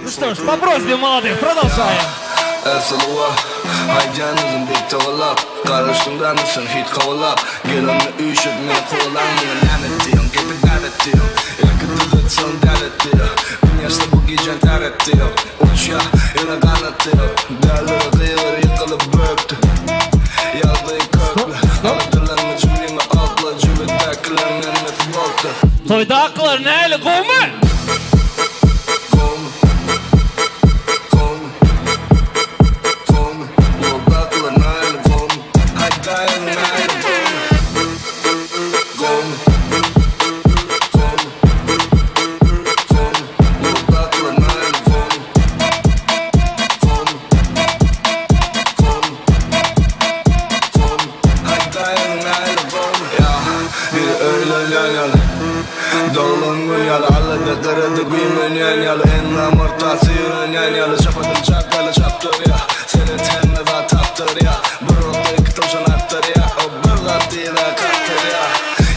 Что ж, по просьбе молодых продолжаем. Esılva Haycanızın dik tavalap Karıştımdan mısın hit kovalap Gelini üşüp meni kovalan Meni lanet diyon, gepik lanet diyon İlki tıgıtsın dalet diyor Bin yaşta bu gecen taret diyor Uç ya, yine kanat diyor Derleri kıyılır yıkılıp böktü Yazdığı köklü Anlatılan cümlemi akla Cümletakiler memneti boktu Toydaklar neyle kovma? Dolungun yalı Allada karadık bimin yan yalı Enna mırtası yürün yan yalı Çapadım çakalı çaptır ya Senin tenine da taptır ya Burukta yıkıtımşan attır ya O bırgatıyla kattır ya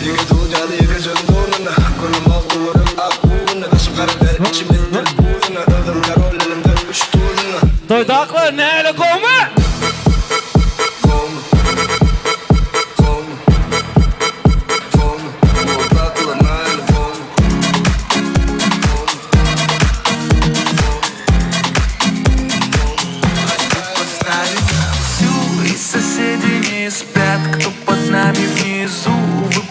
Yıkıt ucadı yıkıcın donuna Konum oğulurun akbuğuna Kaşım karıber içimin del buğuna Ödüm karol elimden üç tuğuna Toydaklar neyle kovma?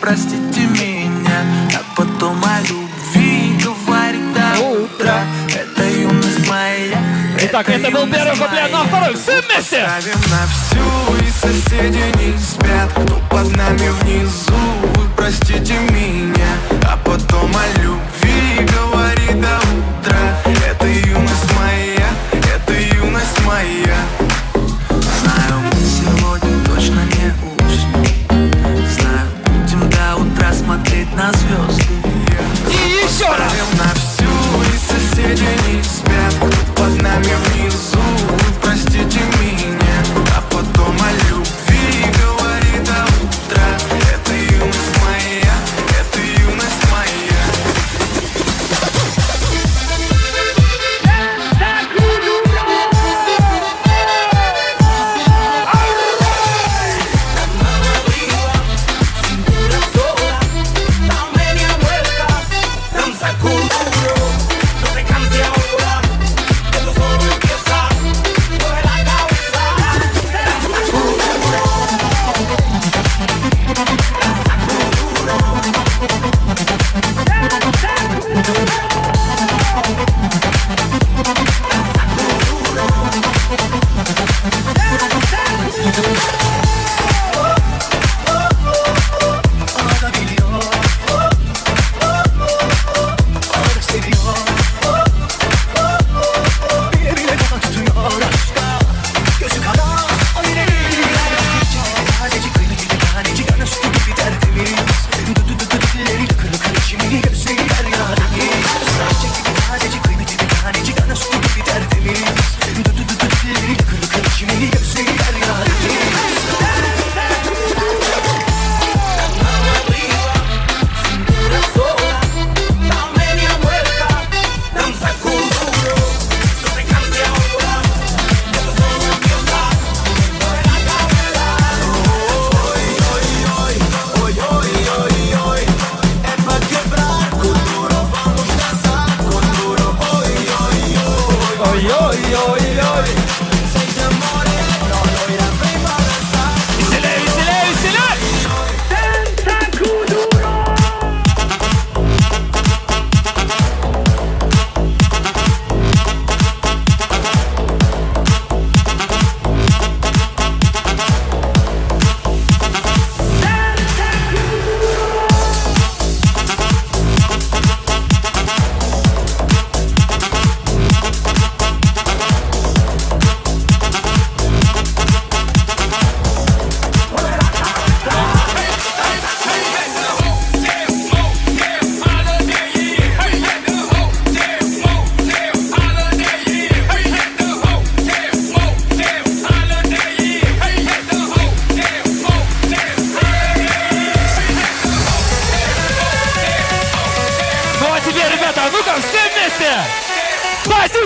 Простите меня, а потом о любви говорит до утра. Это юность моя. Итак, это был первый куплет, на второй все вместе. Ставим на всю, и соседи не спят. Кто под нами внизу, вы простите меня, а потом о любви говорит до утра. Это юность моя, это юность моя. Знаю, мы сегодня точно не уснем. Знаю, будем до утра смотреть на звезды. И еще раз. Ставим на всю, и соседи не спят. Кто под нами внизу, вы простите меня, а потом о любви говорит до утра. Это юность моя, это юность моя.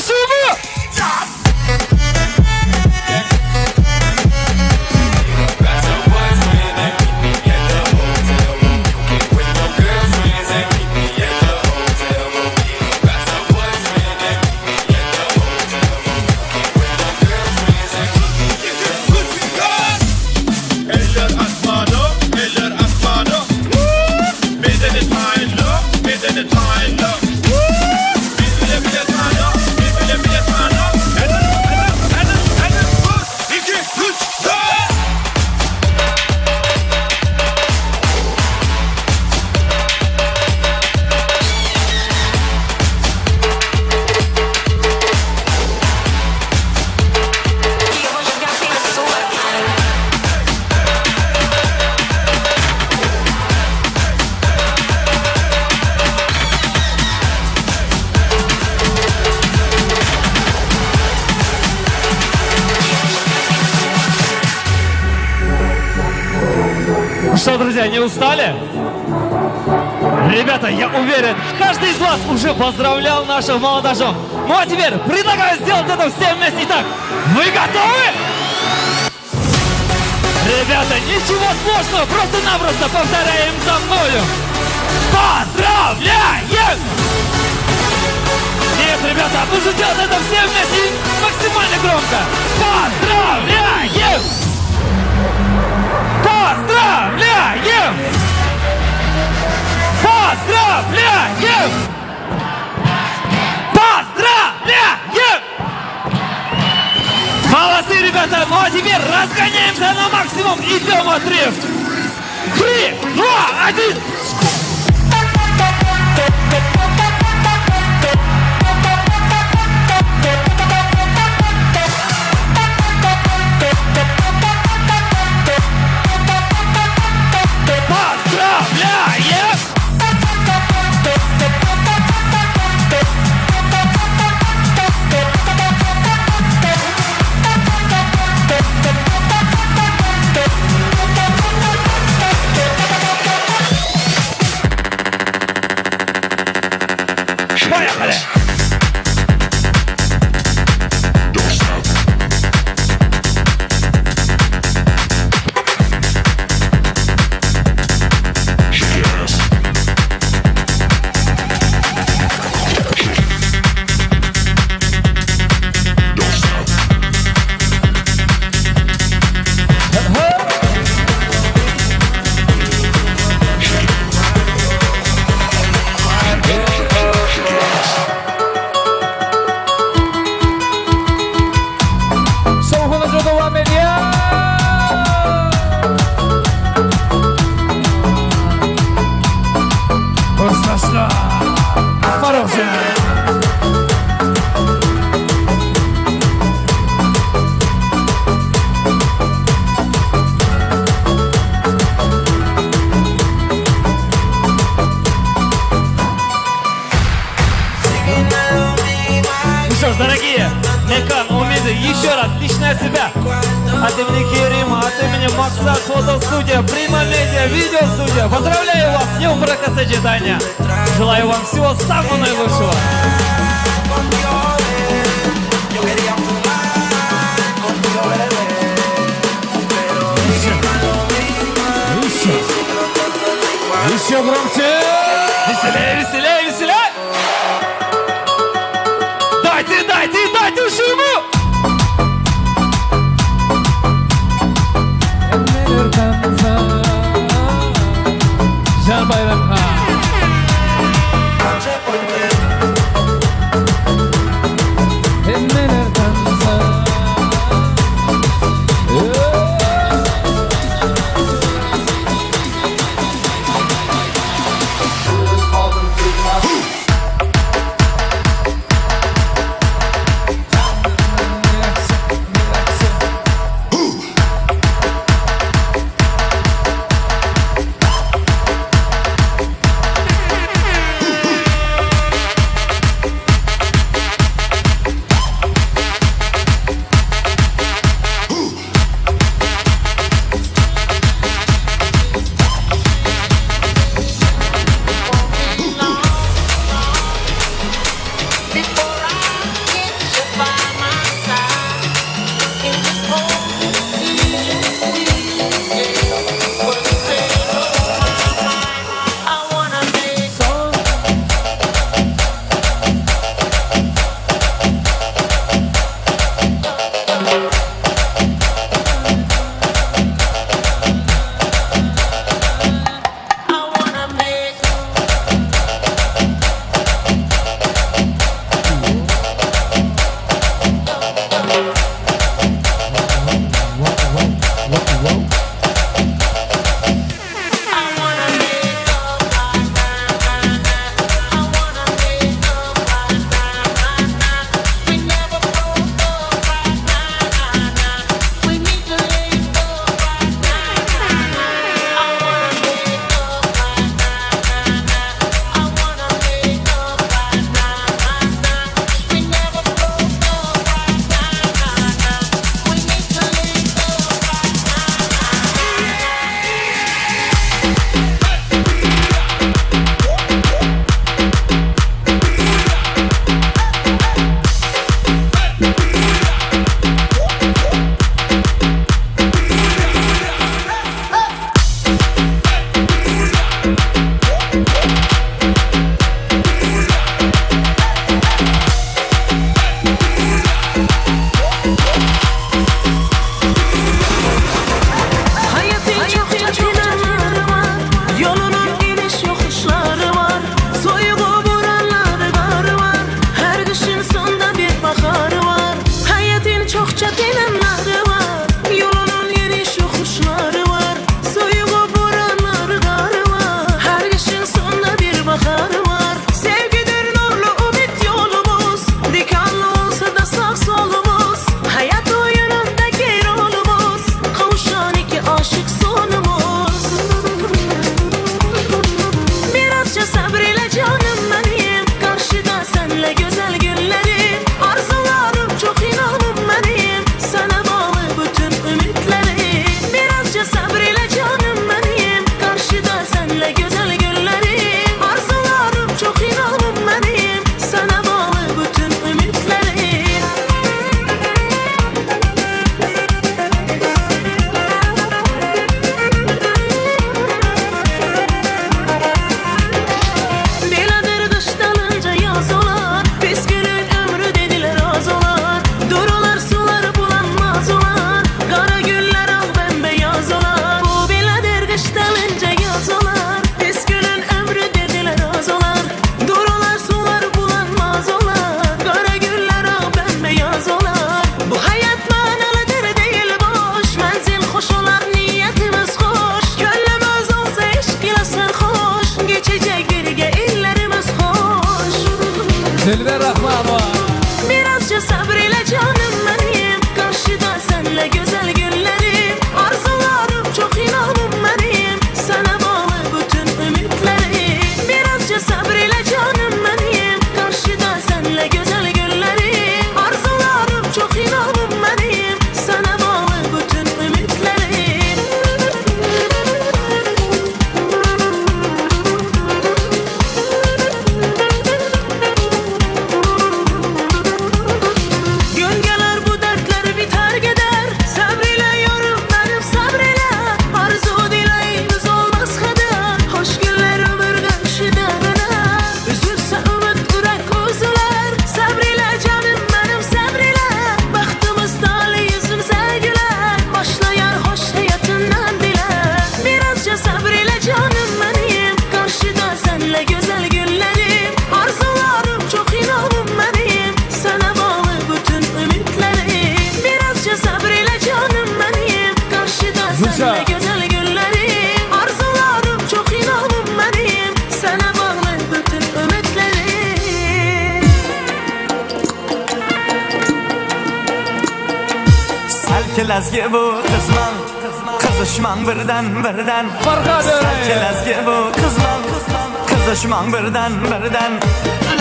шуму! Что, друзья, не устали? Ребята, я уверен, каждый из вас уже поздравлял наших молодожен. Ну а теперь предлагаю сделать это все вместе. Итак, вы готовы? Ребята, ничего сложного, просто-напросто повторяем за мною. Поздравляем! Нет, ребята, нужно делать это все вместе и максимально громко. Поздравляем! Поздравляем! Поздравляем! Поздравляем! Молодцы, ребята! Ну а теперь разгоняемся на максимум. Идем в дрифт. 3, 2, 1. Поздравляем! Поехали! Дорогие, Мекан, Умиды, еще раз, лично от себя. От имени Керима, от имени Макса, фотостудия, Прима Медиа, видеостудия. Поздравляю вас с днем бракосочетания. Желаю вам всего самого наилучшего. Еще громче! Веселее, веселее, веселее! Дайте шуму! Can Bayram Khan. Kelazgi bu kızman Kızışman birden Farhad Öray. Kelazgi bu kızman Kızışman birden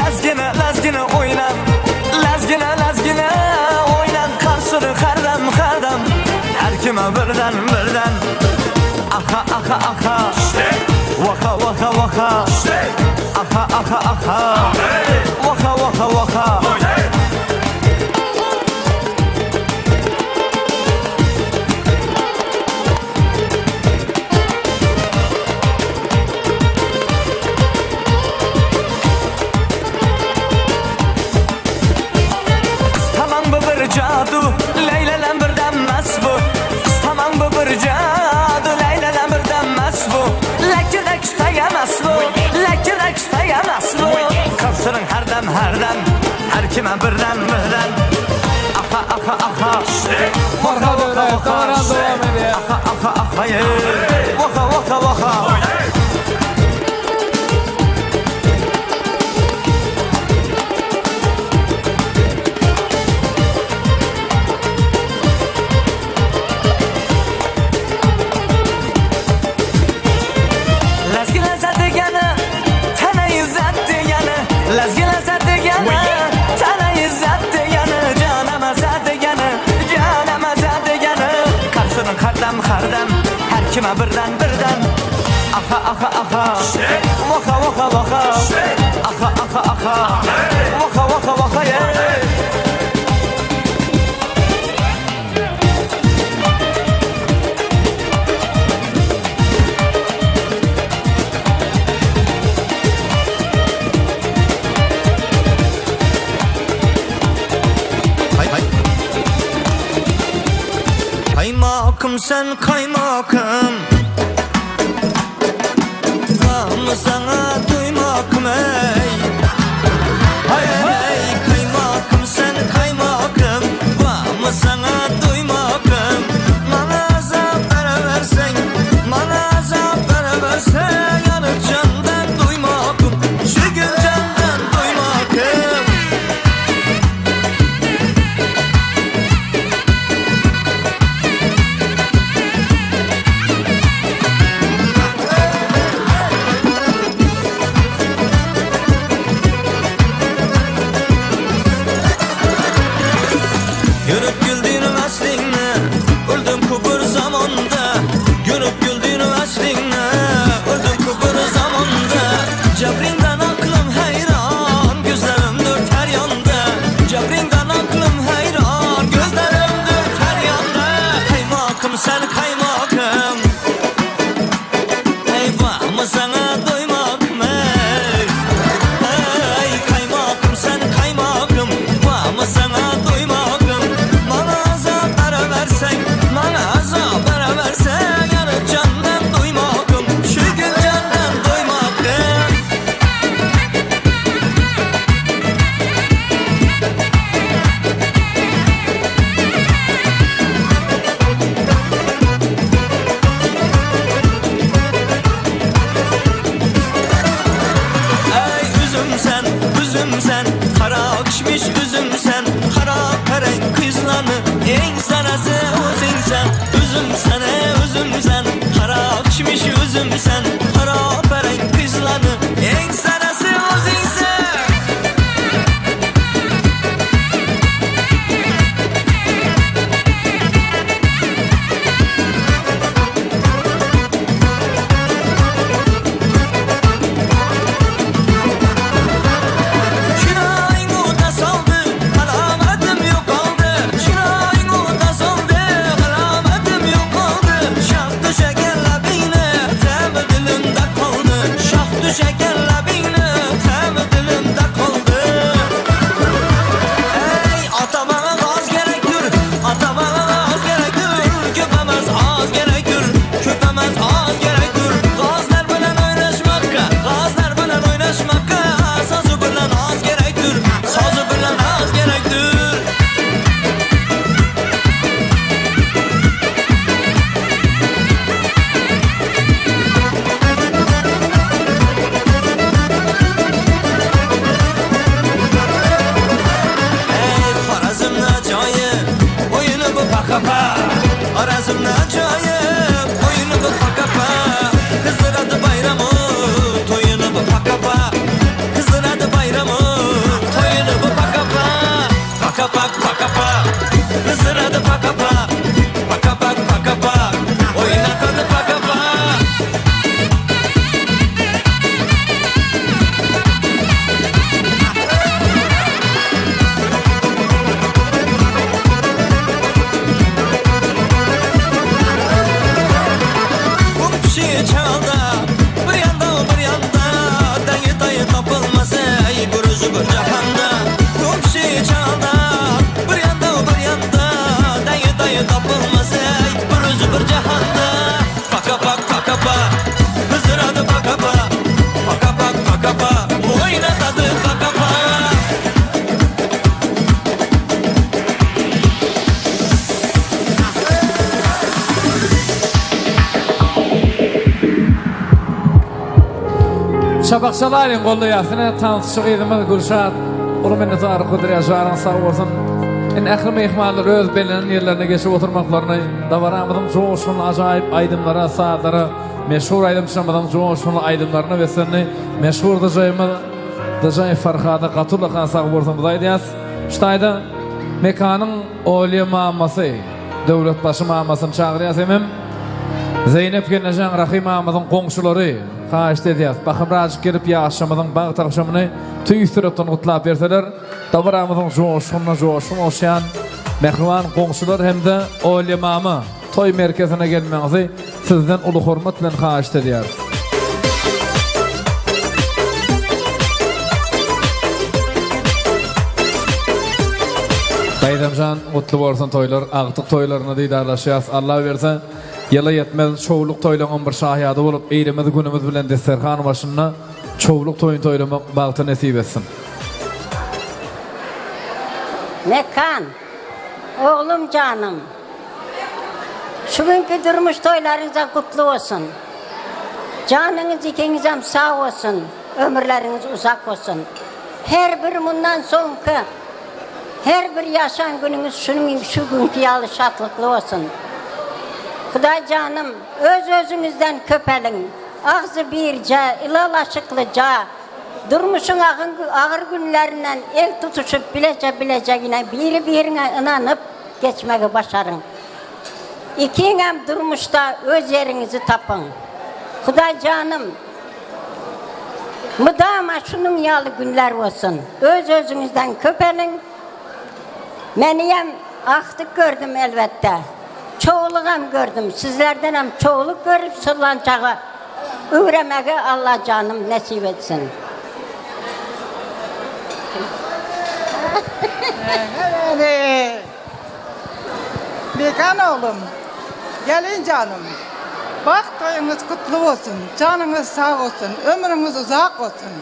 Lazgine oynan Lazgine oynan Karşını kardam Her kime birden Aha Waka Aha Waka Tamam bu bir cadu Leyla'lan birden mas bu Tamam bu bir cadu Leyla'lan birden mas bu Lakin ekstayamas bu Kapsırın her dem Her kime birden Aha Farhad Öray. Kameran devam ediyor. Waka Kardam her kime birden Aha Waka Waka yeah. Kaymakım sen kaymakım Vahmı sana duymakım ey Hey kaymakım sen kaymakım Vahmı sana duymakım Bana azap versen Yanık candan duymakım Şu gün candan duymakım Yürüp güldüğünü aslında Öldüm kubur zamanda Yürüp güldüğünü aslında Öldüm kubur zamanda Cabrinden aklım hayran Gözlerim dört her yanda Cabrinden aklım hayran Gözlerim dört her yanda Kaymakım sen kaymakım Eyvah mı sana doymakım Hey kaymakım sen kaymakım Vah mı sana doymakım Bana azap versen Yanık candan doymakım Şu gün candan doymakım Ey üzüm sen Kara akışmış üzüm sen Kara peren kızlanı En sanası özün sen Üzüm sen Kara akışmış üzüm sen Kara peren kızlanı En sanası özün sen Kalametim yok oldu pak paka pak Kızıradı paka pak Paka pak paka pak Oynatadı paka pak Kumşi çalda bir yanda dayı tapılmaz ey buruzu bir cahanda Kumşi çalda bir yanda dayı tapılmaz ey buruzu bir cahanda Paka pak paka pak kızıradı paka pak Paka pak paka pak oynatadı paka pak Şabakçalayın gollu yasına tanışık edimiz Gülşat Ulu minnettarı Kudriye Jaran sağ olsun En ahir mehmanlar öz belirlenen yerlerine geçip oturmaklarını Davaramızın coşkun acayip aydımlara, saatlara Meşhur aydımçılamızın coşkun aydımlarını ve seni meşhur Dajay Farhada Qatullah Khan sağ olsun budaydıyız Ştayda mekanın Oliye maması Devletbaşı mamasını çağırıyız emim Zeynep Gennecan Rahim Ahmet'in komşuları Kaçtı ediyaz. Bakım racık gelip yaşamadın bağ takışımını tüystürüptün kutlap verseler. Davramızın coşkun olşayan mehrivan komşular hem de Oliye Mama toy merkezine gelmenizi sizden ulu hurmatla kaçtı ediyaz. Baydamcan mutlu bolsun toylar, ağtık toylarını didarlaşıyaz. Allah verse yala yetmez çoğuluk toylanan bir şahiyadı olup eylemiz günümüz bilen desterkan başına çoğuluk toylamak bağıtı nesip etsin. Mekan, oğlum canım, şu günkü durmuş toylarınıza kutlu olsun. Canınız ikinizem sağ olsun, ömürleriniz uzak olsun. Her bir bundan sonraki, her bir yaşan gününüz şu günkü yalı şatlıklı olsun. Xuday canım, özünüzden köpelin, ağzı birce, ilalaşıklıca, durmuşun ağır günlerinden el tutuşup bilece biri birine inanıp geçmeyi başarın. İkiniz durmuşta öz yerinizi tapın. Xuday canım, müdama şunun yalı günler olsun. Özünüzden köpelin. Meniyem aktık gördüm elbette. Çoğuluğum gördüm. Sizlerden hem çoğuluk görüp sırlancağı öğrenmeyi Allah canım nasip etsin. Bekan oğlum, gelin canım. Bak toyunuz kutlu olsun, canınız sağ olsun, ömrünüz uzak olsun.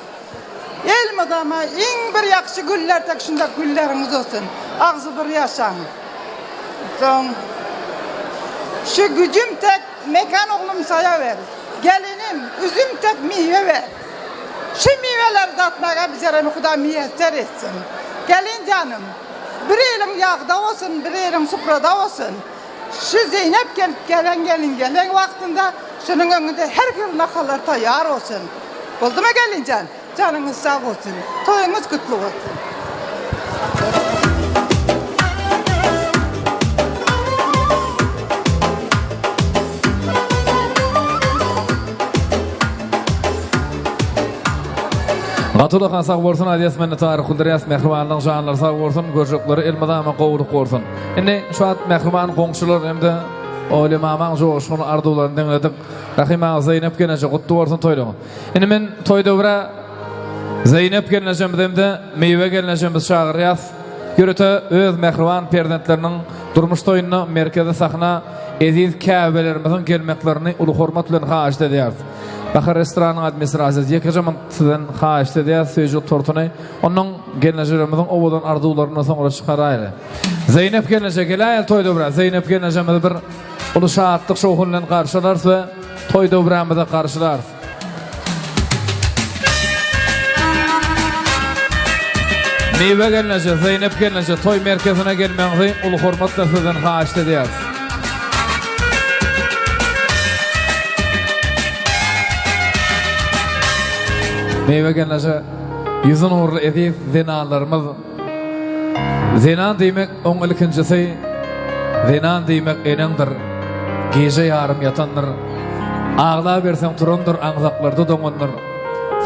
El madama en bir yakşı güller tek şunda gülleriniz olsun. Ağzı bir yaşan. Son şu gücüm tek mekan oğlum saya ver. Gelinim üzüm tek meyve ver. Şu meyveleri tatmaya bizlere Xuda müyesser etsin. Gelin canım. Bir elin yağda olsun, bir elin sufrada olsun. Şu Zeynep gelip gelen vaktinde şunun önünde her gün nakalar tayar olsun. Oldu mu gelin can? Canınız sağ olsun. Toyunuz kutlu olsun. Qatullah Khan sağ bolsun, adiyas minnettarı Kudriyas mehribanlyň janlar sağ bolsun, görjekleri elmadama gowluk bolsun. Indi şu at mehriban komşular hem de Oliye Mama'ň joşgyny arzuwlaryny dinledik. Rahima Zeynep Gennecan kutlu bolsun toylagy. Indi men toy döwre Zeynep Gennecan hem de Meyve Gennecan biz çağırýas. Görete öz mehriban perdentleriň durmuş toyuny merkeze sahna eziz käbelerimizin gelmeklerini ulu hormat bilen haýyş edýär. Bakır restoranın administrasiyası yekeceğim sizden haşt ediyor sözcük tortunu. Onun geleceğimizin ovadan arzularına sonra çıkarayla. Zeynep gelecek el toy dobra. Zeynep geleceğimiz bir ulu şahatlık şoğunla karşılarız ve toy dobramızda karşılarız. Meyve gelecek, Zeynep gelecek, toy merkezine gelmenizi ulu hormatla sizden haşt ediyor. Meyve gelince yüzün uğurlu edip zinalarımız Zenan demek oňul ikincisi, zenan demek enendir. Gece yarım yatanlar, ağla bersen turandır, aňzaklarda doňanlar.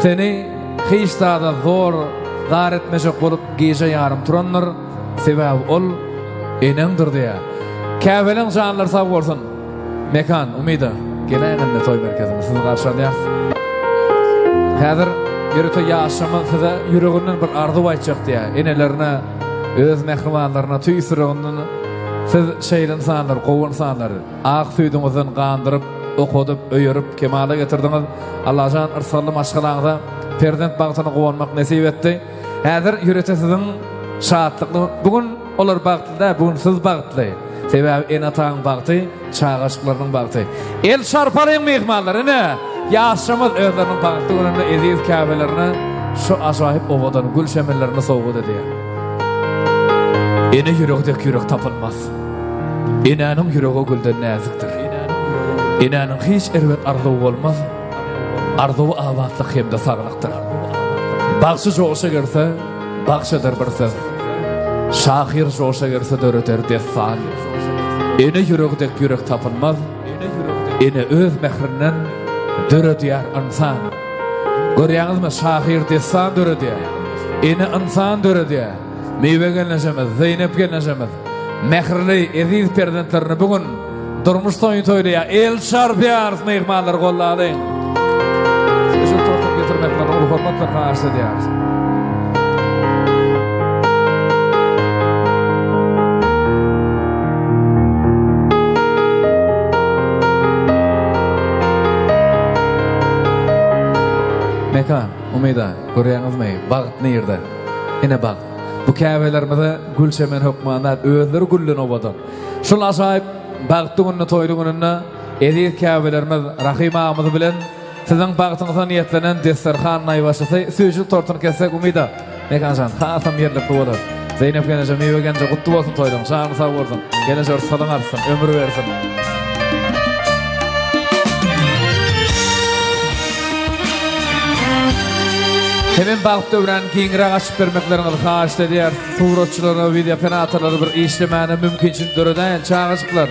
Seni hiçtada zor, gar etmejek bolup gece yarım turanlar, sebäbi ol enendir diye. Käbelen janlar sag bolsun. Mekan, Umida, geleňinde toy merkezine sizi garşylaýar. Häzir ýürüte ýaşaman size ýüreginden bir arzu aýtjak diye. Enelerine, öz mehrimanlaryna tüýsürüňden siz şeýle insanlar, gowy insanlar, ak süýdüňizden gandyryp, okudyp, öýürüp, kemala getirdiňiz. Allah jan ırsaly maşgalaňda Prezident bagtyny gowanmak nesip etdi. Häzir ýürüte siziň şahatlykly. Bugün olar bagtlyda, bugün siz bagtly. Sebäbi enataň bagty, çağaşyklaryň bagty. El şarpalaryň mehmanlary ne? Ýaşamaz özleriniň bagty gününde eziz käbelerini şu aşahyp owadan gül şemellerini sowgady diye. Ene yürekdeki yürek tapılmaz. Enenin yüreği gülden naziktir. Enenin hiç erwet arzuw bolmaz. Arzuw awatlyk hemde sarlykdyr. Bagşy joşa gerse, bagşydyr bir söz. Şahir joşa gerse döreter dessan. Ene yürekdeki yürek tapılmaz. Ene öz mehrinden döredýär insan. Görýäňizmi, şahir dessan döredýär. Ene insan döredýär. Meyve gelneşemez, Zeynep gelneşemez. Mehirli, eziz prezidentlerini bugün durmuş toylaýar. El şarpýar mehmanlar gollady. Şu tortup getirmekler, ulu hormatlar karşı edýär. Mekan, Umida, görýäňizmi? Bagt nerede? Ene bagt. Bu käbelerimize gülşemen hukmanat özleri güllen obadan. Şol aşaýyp bagty gününe toýly gününe eziz käbelerimiz Rahim ağamyz bilen siziň bagtyňyza niýetlenen desterhan naýbaşysy süýjü tortuny kessek Umida. Mekanjan, hasam ýerlikde bolar. Zeynep geneje meýwe genje gutly bolsun toýlaň, şany sag bolsun. Geneje salam artsyn, ömür bersin. Hemen bagty bilen giňirak açyp bermeklerini haýyş edýär. Suratçylara, video operatorlara bir işlemäne mümkinçilik döredän çağaşyklar.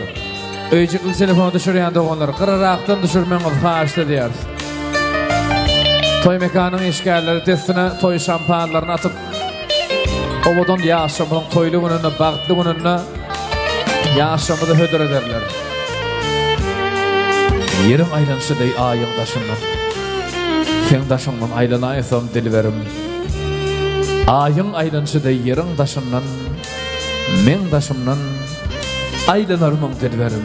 Öýjükli telefon düşürýän doganlar gyrrakdan düşürmeňiz haýyş edýär. Toy mekanyň işgärleri testine toy şampanlaryny atyp obadan ýaşamyň toýly gününe, bagtly gününe ýaşamyny hödür ederler. Yerim aýlanşydy aýyň daşyndan. Sen daşından aylanaysam dilberim. Ayın aylanşıda yerin daşından, men daşımdan aylanarmın dilberim.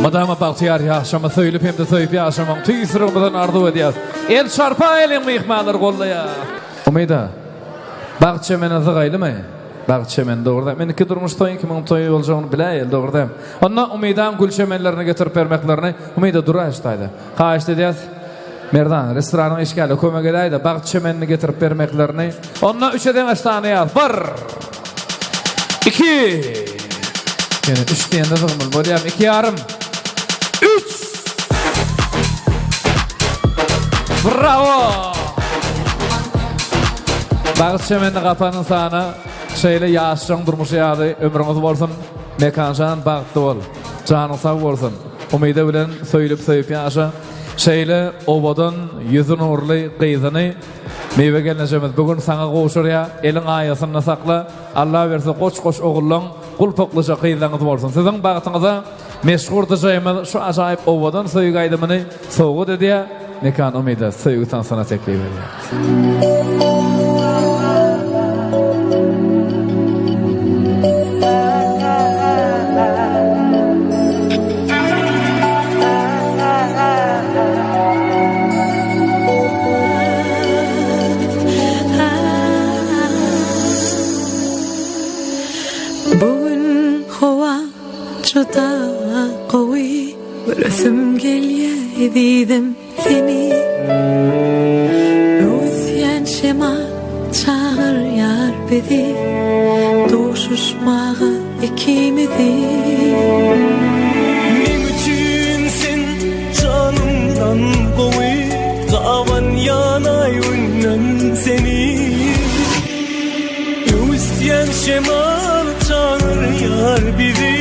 Madama baktiyar yaşama söylüp hem de söylüp yaşamam tüysürümden arzu ediyaz. El çarpa elin mihmanlar gollaya. Umida, bagçemene zıgaylı mı? Bagçemen doğruda. Men iki durmuş toyun kimin toyu olacağını bileyel doğruda. Onna Umida'nın gülçemenlerini getirip vermeklerini Umida dura iştaydı. Haýyş ediyaz. Merdan, restoranın işgali kömek edeydi. Bagçemenini getirip vermeklerini. Onna 3 eden açtağını yaz. 1 2 yani 3 diyende zıgmıl. Bolyam 2 yarım. 3 Bravo! Bagçemenini kapanın sana şeyle yaşayan durmuş yadı. Ömrünüz bolsun. Mekanjan bagtly bol. Janyň sag bolsun. Umida bilen söýüp yaşa. Şeýle obadan yüzü nurly gyzyny meywe gelnejemiz bugün sana goşur ya eliň aýasyna sakla Allah berse goç ogullaň gulpoklyja gyzanyňyz bolsun. Siziň bagtyňyza meşhur dyjymyz şu ajaýyp obadan soýgy aýdymyny soğuk dediýär. Mekan umyda soýgy tansana teklip edýär. Bugün hava juda gowy, görüsüm gelýär diýdim seni. Özýän şema çağırýar bizi, duşuşmagy ikimizi. Men üçün sen canımdan gowy, gawan ýanay ünnen seni. Özýän şema çağırýar bizi,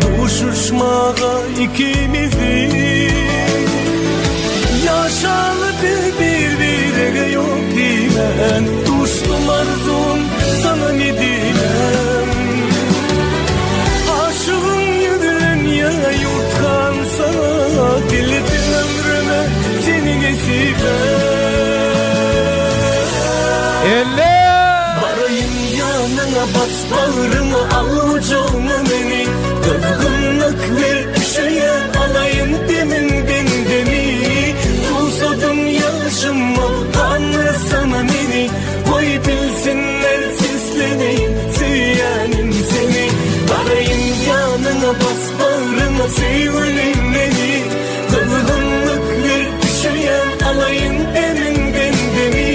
duşuşmaga ikimizi. Yaşalı birbirine yok dimen, tuştum arzum sana ne dilem. Aşığın yüdülen ya yutkan sana, diledim ömrüme seni Elle barayım yanına bas bağrımı al ucunu beni. Kızgınlık ver üşüyen alayın deminden demi. Susadım yaşıma kanlı sana beni. Koy bilsinler sesleneyim süyenim seni. Barayım yanına bas bağrıma sevgilim beni. Kızgınlık ver üşüyen alayın deminden demi.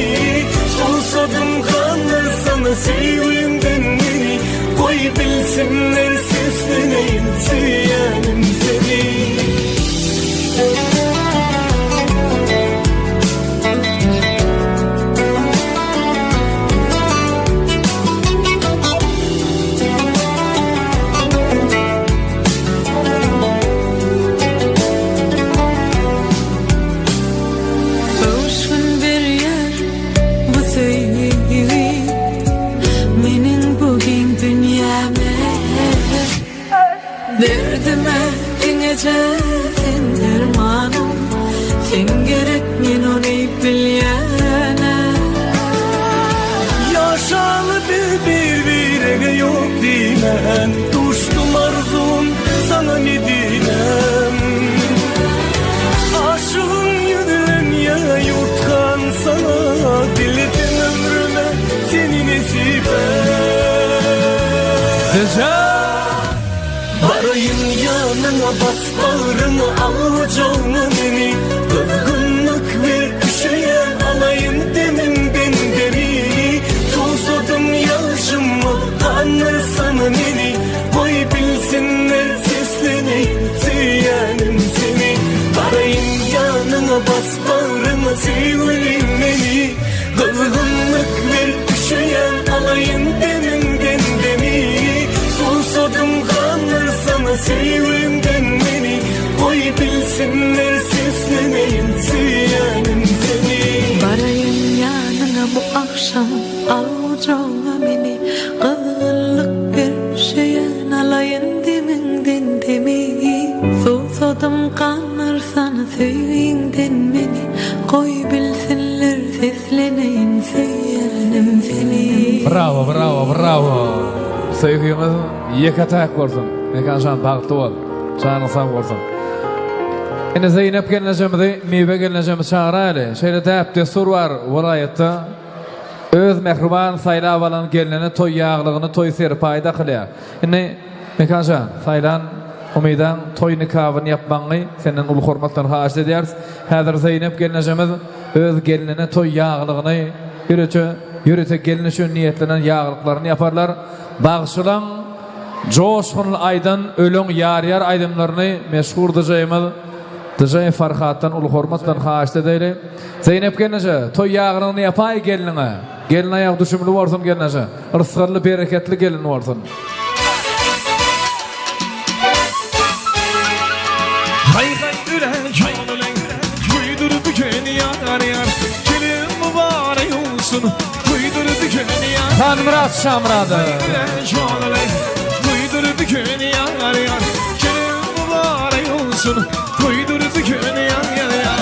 Susadım kanlı sana sevgilimden beni. Koy bilsinler sesleneyim süyenim seni. Ölsün bir yer bu söýügi, meniň bugün dünyäme. Derdime dinece sen dermanım, sen gerek men onu bilýäne. Yaşalı birbirine yok dimen, tuştum arzum sana ne dilem. Aşığın yüdülen ya yutkan sana, diledim ömrüme seni nesibe. Barayım yanına bas bağrımı al ucunu beni. Kızgınlık ver üşüyen alayın deminden demi. Susadım yaşıma kanlı sana beni. Koy bilsinler sesleneyim süyenim seni. Barayım yanına bas bağrımı sevgilim beni. Kızgınlık ver üşüyen alayın deminden demi. Susadım kanlı sana sevgilimden beni. Koy bilsinler sesleneyim süyenim seni. Barayım yanına bu akşam, al ucuna beni. Kızgınlık bir şeyen alayın deminden demi. Susadım kanlar sana sevgilimden beni. Koy bilsinler sesleneyim süyenim seni. Bravo, bravo, bravo. Söýgüňiz ýekatak bolsun. Mekanşan bagty bol. Şanyň sag bolsun. Ene Zeynep gelnejemdi, meywe gelnejemiz çağıraly. Şeýle täp destur var welaýatda. Öz mehriban saýlap alan gelinine toy ýaglygyny toy serpaýda kılýar. Ene Mekanşan saýlan umydan toy nikahyny yapmagy senden ulu hormatdan haýyş edýäris. Häzir Zeynep gelnejemiz öz gelinine toy ýaglygyny ýürete gelini şu niýetlenen ýaglyklaryny yaparlar. Bagşylan joşgun aýdan öleň ýar-ýar aýdymlaryny meşhur dyjymyz Dyjy Farhatdan ulu hormatdan haýyş edýäri. Zeynep gelneje toy ýaglygyny yapaý geline. Gelin aýak düşümli bolsun gelneje. Rızkly bereketli gelin bolsun. Hay hay üle, canım üle, olsun. Kuydur bükün yar. Tanmurat Şamradı. Kuydur bükün yar yar. Gelin mübarek olsun. Kuydur bükün yar yar yar.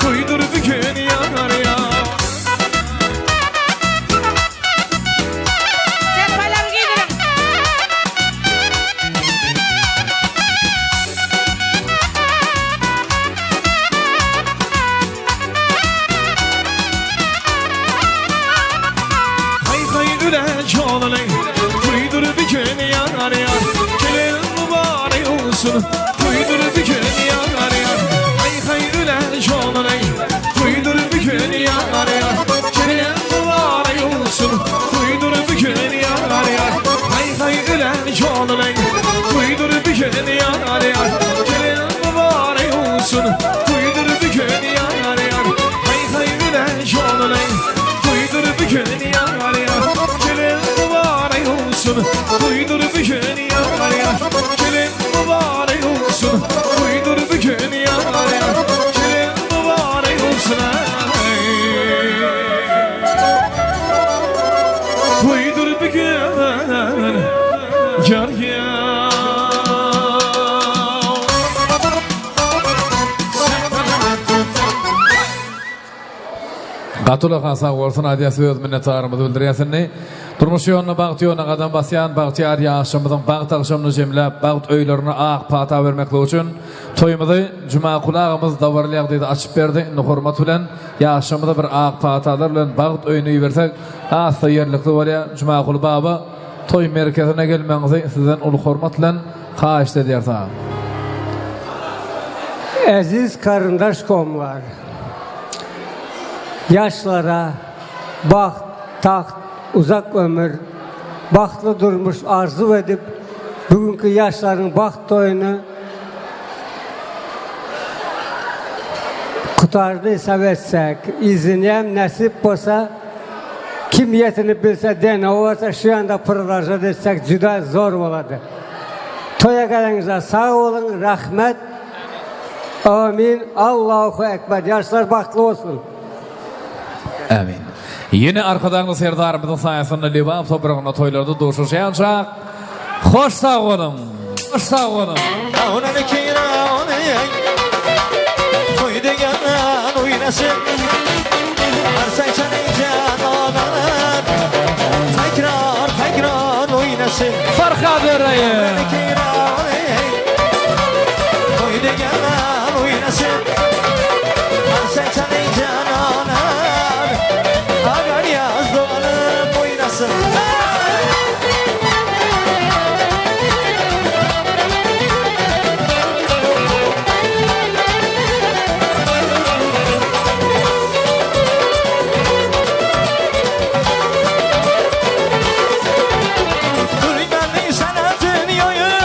Kuydur bükün yanar ya. Serpalar giydirin. Hay hay ürek olalım. Kuydur bükün yanar ya. Gelin mübarek olsun. Kuydur bükün yanar ya. Hay hay ürek olalım. Kuydur bükün yanar ya. Gelin mübarek olsun. Kuydur bükün yanar ya. Hay hay ürek olalım. Kuydur bükün yanar ya. Gelin mübarek olsun. Kuydur bükün yanar ya. Hay hay ürek olalım. Kuydur bükün yanar ya. Gelin mübarek olsun. Kuydur bükün yanar ya. Gelin mübarek olsun. Kuydur bükün yanar ya. Gelin mübarek olsun. Kuydur bükün yar ya. Gatula Hasan Gorsun adiyası öz minnetdarymyzy bildirýänsiňi. Durmuş ýoluna bagty ýoluna gadam basýan bagtyar ýaşamyzyň bagyt agşamyny jemläp bagyt öýlerini ak pata bermekle üçin toýumyzy juma kulagymyz dawarlaýak diýdi açyp berdi. Indi hormat bilen ýaşamyda bir ak patalar bilen bagyt öýüni ýersek asa ýerlikli bolýar. Juma kul baba toý merkezine gelmeňizi sizden uly hormat bilen haýyş edýär. Aziz karındaş komlar, yaşlara baxt, taxt, uzak ömür, baxtlı durmuş arzu edip bugünkü yaşların baxt toyunu kutardıysa versek, izinleyem nasip olsa, kim yetini bilse dene olsa şu anda pırlaja desek cüda zor oladı. Toya gelenize sağ olun, rahmet, amin, Allahu Ekber, yaşlar baxtlı olsun. Amin. Yine arkadan serdarımızın sayesinde libam toprağına toylarda doşuşayanacak. Hoş sağ olun. Hoş sağ olun. Ona ne kira ona yey. Toyda gelen oynasın. Arsan çanın canalar. Tekrar oynasın. Farka vereyim. Ona ne kira ona yey. Toyda gelen oynasın. Arsan çanın canalar. Agar yaz dolanıp oynasın. Durganlı sanatın yoyu.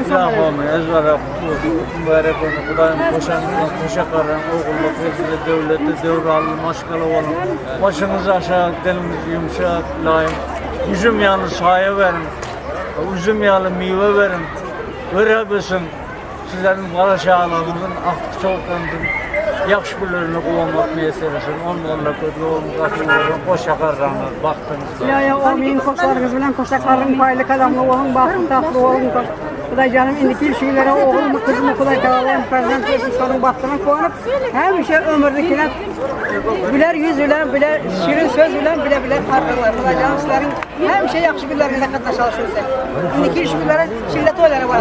İlahımı, ezvara mübarek olun. Kudayım koşanlıkla, koşakarım, oğulla, tezile, devlette, devralı, maşkalı olun. Başınızı aşağı, dilinizi yumuşak, layım. Üzüm yalı sahaya verin. Üzüm yalı meyve verin. Verebilsin. Sizlerin bala şahlarınızın, aklı çoğuklarınızın yaxşı günlerini kullanmak meselesini, onlarla kötü olun, katı olun, koşakarlarına baktığınızda. Ya amin, koşlarınız bilen koşakların paylı kadamlı olun, bakın tatlı olun. Kuday canım indiki ilişkilere oğlum, kızımı kuday kalalım, prezident versin, sorun baktığına koyup her şey ömürdekine biler yüz bilen, biler şirin söz bilen, bile farklılar. Kuday canım sizlerin her şey yaxşı günlerinde katına çalışıyorsa. İndiki ilişkilere şillet oyları var.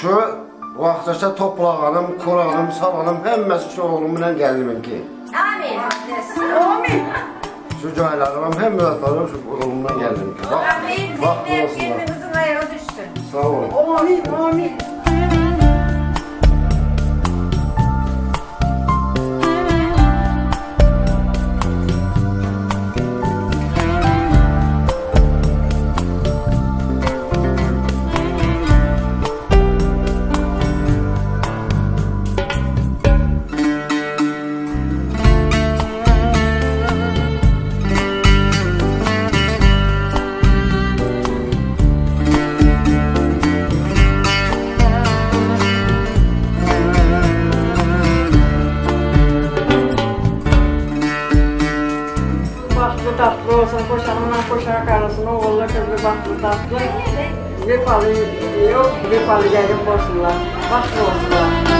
Şu vaxtaşa toplağanım, Kur'anım, salanım, həmməsi şu oğlumun gəlimin ki. Amin. Amin. Şu caylarım, həmməsi şu oğlumun gəlimin ki. Bak, olsunlar. Kızın ayağı düşsün. Sağ olun. Amin. Amin. Tatlı olsun, koşanımla koşarak arasın, oğulla kızlı baklı tatlı. Bir palı yok, bir palı gelip olsunlar, başlı olsunlar.